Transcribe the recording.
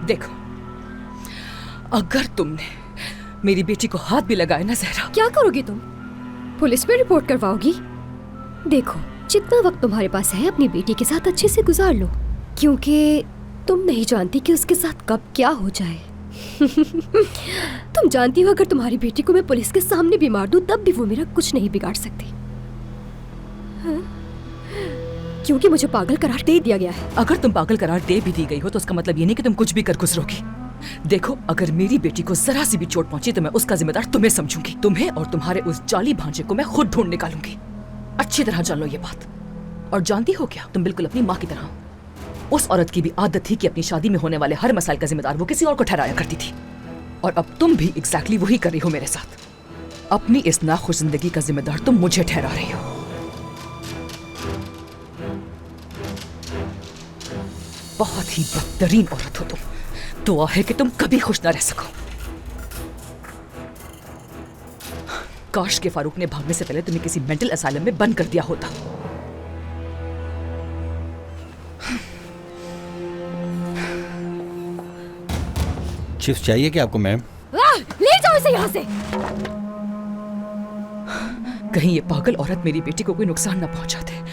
देखो, अगर तुमने मेरी बेटी को हाथ भी लगाया ना जहरा। क्या करोगी तुम? पुलिस में रिपोर्ट करवाओगी? देखो, जितना वक्त तुम्हारे पास है अपनी बेटी के साथ अच्छे से गुजार लो, क्योंकि तुम नहीं जानती कि उसके साथ कब क्या हो जाए। तुम जानती हो, अगर तुम्हारी बेटी को मैं पुलिस के सामने भी मार दूं तब भी वो मेरा कुछ नहीं बिगाड़ सकती। हाँ? क्योंकि मुझे पागल करार दे दिया गया है। अगर तुम पागल करार दे भी दी गई हो तो उसका मतलब ये नहीं कि तुम कुछ भी कर गुजरोगी। देखो, अगर मेरी बेटी को जरा सी भी चोट पहुंची तो मैं उसका जिम्मेदार तुम्हें समझूंगी। तुम्हें और तुम्हारे उस जाली भांजे को मैं खुद ढूंढ निकालूंगी। अच्छी तरह जान लो ये बात। और जानती हो क्या, तुम बिल्कुल अपनी माँ की तरह हो। उस औरत की भी आदत थी कि अपनी शादी में होने वाले हर मसाइल का जिम्मेदार वो किसी और को ठहराया करती थी। और अब तुम भी एग्जैक्टली वही कर रही हो मेरे साथ। अपनी इस नाखुश जिंदगी का जिम्मेदार तुम मुझे ठहरा रही हो। बहुत ही बदतरीन औरत हो तुम। दुआ है कि तुम कभी खुश ना रह सको। काश के फारूक ने भागने से पहले तुम्हें किसी मेंटल असाइलम में बंद कर दिया होता। चिप्स चाहिए क्या आपको मैम? ले जाओ इसे यहाँ से। कहीं ये पागल औरत मेरी बेटी को कोई नुकसान ना पहुंचा दे।